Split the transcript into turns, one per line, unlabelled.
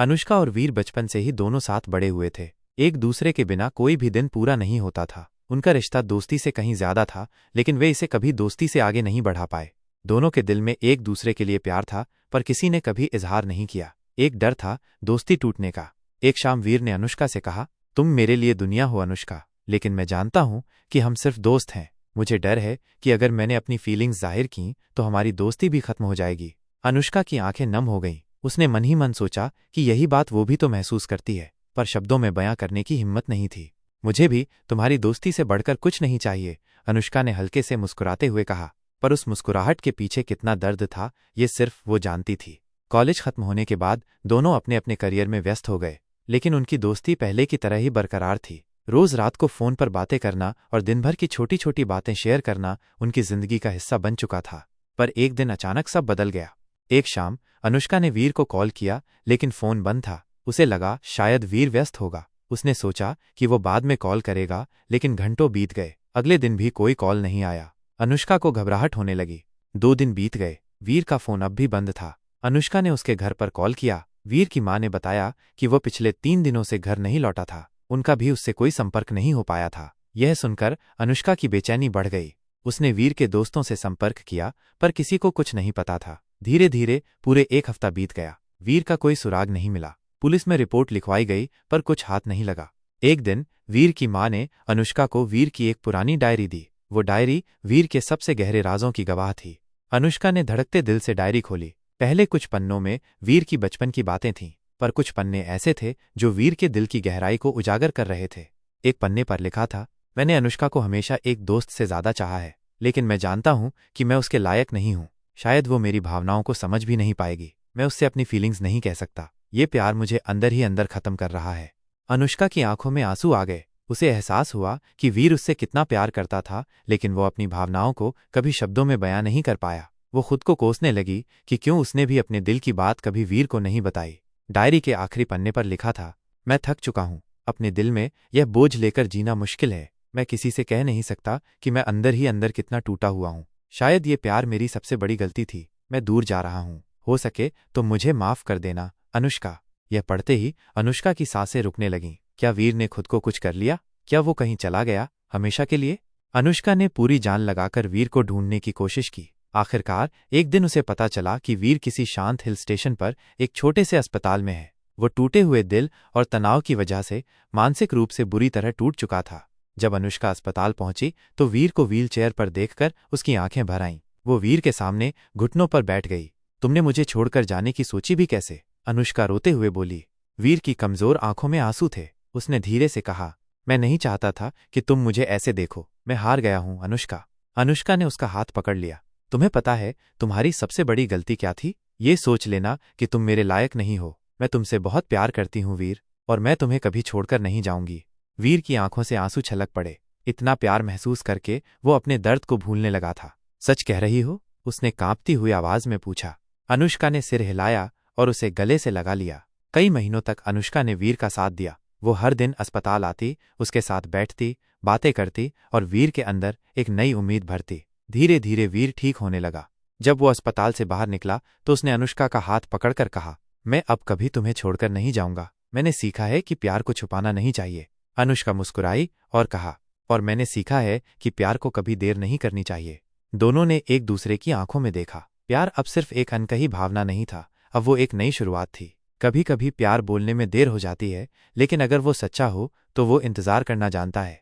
अनुष्का और वीर बचपन से ही दोनों साथ बड़े हुए थे। एक दूसरे के बिना कोई भी दिन पूरा नहीं होता था। उनका रिश्ता दोस्ती से कहीं ज्यादा था, लेकिन वे इसे कभी दोस्ती से आगे नहीं बढ़ा पाए। दोनों के दिल में एक दूसरे के लिए प्यार था, पर किसी ने कभी इजहार नहीं किया। एक डर था दोस्ती टूटने का। एक शाम वीर ने अनुष्का से कहा, तुम मेरे लिए दुनिया हो अनुष्का, लेकिन मैं जानता हूं कि हम सिर्फ दोस्त हैं। मुझे डर है कि अगर मैंने अपनी फीलिंग्स जाहिर की तो हमारी दोस्ती भी खत्म हो जाएगी। अनुष्का की आंखें नम हो गईं। उसने मन ही मन सोचा कि यही बात वो भी तो महसूस करती है, पर शब्दों में बयां करने की हिम्मत नहीं थी। मुझे भी तुम्हारी दोस्ती से बढ़कर कुछ नहीं चाहिए, अनुष्का ने हल्के से मुस्कुराते हुए कहा। पर उस मुस्कुराहट के पीछे कितना दर्द था, ये सिर्फ वो जानती थी। कॉलेज खत्म होने के बाद दोनों अपने अपने करियर में व्यस्त हो गए, लेकिन उनकी दोस्ती पहले की तरह ही बरकरार थी। रोज रात को फोन पर बातें करना और दिन भर की छोटी छोटी बातें शेयर करना उनकी जिंदगी का हिस्सा बन चुका था। पर एक दिन अचानक सब बदल गया। एक शाम अनुष्का ने वीर को कॉल किया, लेकिन फोन बंद था। उसे लगा शायद वीर व्यस्त होगा। उसने सोचा कि वो बाद में कॉल करेगा, लेकिन घंटों बीत गए। अगले दिन भी कोई कॉल नहीं आया। अनुष्का को घबराहट होने लगी। 2 दिन बीत गए, वीर का फोन अब भी बंद था। अनुष्का ने उसके घर पर कॉल किया। वीर की मां ने बताया कि वो पिछले 3 दिनों से घर नहीं लौटा था। उनका भी उससे कोई संपर्क नहीं हो पाया था। यह सुनकर अनुष्का की बेचैनी बढ़ गई। उसने वीर के दोस्तों से संपर्क किया, पर किसी को कुछ नहीं पता था। धीरे धीरे पूरे 1 हफ्ता बीत गया। वीर का कोई सुराग नहीं मिला। पुलिस में रिपोर्ट लिखवाई गई, पर कुछ हाथ नहीं लगा। एक दिन वीर की मां ने अनुष्का को वीर की एक पुरानी डायरी दी। वो डायरी वीर के सबसे गहरे राजों की गवाह थी। अनुष्का ने धड़कते दिल से डायरी खोली। पहले कुछ पन्नों में वीर की बचपन की बातें थीं, पर कुछ पन्ने ऐसे थे जो वीर के दिल की गहराई को उजागर कर रहे थे। एक पन्ने पर लिखा था, मैंने अनुष्का को हमेशा एक दोस्त से ज्यादा चाहा है, लेकिन मैं जानता हूं कि मैं उसके लायक नहीं हूं। शायद वो मेरी भावनाओं को समझ भी नहीं पाएगी। मैं उससे अपनी फीलिंग्स नहीं कह सकता। ये प्यार मुझे अंदर ही अंदर खत्म कर रहा है। अनुष्का की आंखों में आंसू आ गए। उसे एहसास हुआ कि वीर उससे कितना प्यार करता था, लेकिन वो अपनी भावनाओं को कभी शब्दों में बयां नहीं कर पाया। वो खुद को कोसने लगी कि क्यों उसने भी अपने दिल की बात कभी वीर को नहीं बताई। डायरी के आखिरी पन्ने पर लिखा था, मैं थक चुका हूं। अपने दिल में यह बोझ लेकर जीना मुश्किल है। मैं किसी से कह नहीं सकता कि मैं अंदर ही अंदर कितना टूटा हुआ हूं। शायद ये प्यार मेरी सबसे बड़ी गलती थी। मैं दूर जा रहा हूं। हो सके तो मुझे माफ कर देना, अनुष्का। यह पढ़ते ही अनुष्का की सांसें रुकने लगीं। क्या वीर ने खुद को कुछ कर लिया? क्या वो कहीं चला गया हमेशा के लिए? अनुष्का ने पूरी जान लगाकर वीर को ढूंढने की कोशिश की। आखिरकार एक दिन उसे पता चला कि वीर किसी शांत हिल स्टेशन पर एक छोटे से अस्पताल में है। वो टूटे हुए दिल और तनाव की वजह से मानसिक रूप से बुरी तरह टूट चुका था। जब अनुष्का अस्पताल पहुंची तो वीर को व्हील चेयर पर देखकर उसकी आंखें भर आईं। वो वीर के सामने घुटनों पर बैठ गई। तुमने मुझे छोड़कर जाने की सोची भी कैसे? अनुष्का रोते हुए बोली। वीर की कमजोर आंखों में आंसू थे। उसने धीरे से कहा, मैं नहीं चाहता था कि तुम मुझे ऐसे देखो। मैं हार गया हूं अनुष्का। अनुष्का ने उसका हाथ पकड़ लिया। तुम्हें पता है तुम्हारी सबसे बड़ी गलती क्या थी? ये सोच लेना कि तुम मेरे लायक नहीं हो। मैं तुमसे बहुत प्यार करती हूं वीर, और मैं तुम्हें कभी छोड़कर नहीं जाऊंगी। वीर की आंखों से आंसू छलक पड़े। इतना प्यार महसूस करके वो अपने दर्द को भूलने लगा था। सच कह रही हो? उसने कांपती हुई आवाज में पूछा। अनुष्का ने सिर हिलाया और उसे गले से लगा लिया। कई महीनों तक अनुष्का ने वीर का साथ दिया। वो हर दिन अस्पताल आती, उसके साथ बैठती, बातें करती और वीर के अंदर एक नई उम्मीद भरती। धीरे धीरे वीर ठीक होने लगा। जब वो अस्पताल से बाहर निकला तो उसने अनुष्का का हाथ पकड़कर कहा, मैं अब कभी तुम्हें छोड़कर नहीं जाऊंगा। मैंने सीखा है कि प्यार को छुपाना नहीं चाहिए। अनुष्का मुस्कुराई और कहा, और मैंने सीखा है कि प्यार को कभी देर नहीं करनी चाहिए। दोनों ने एक दूसरे की आंखों में देखा। प्यार अब सिर्फ एक अनकही भावना नहीं था, अब वो एक नई शुरुआत थी। कभी कभी प्यार बोलने में देर हो जाती है, लेकिन अगर वो सच्चा हो तो वो इंतजार करना जानता है।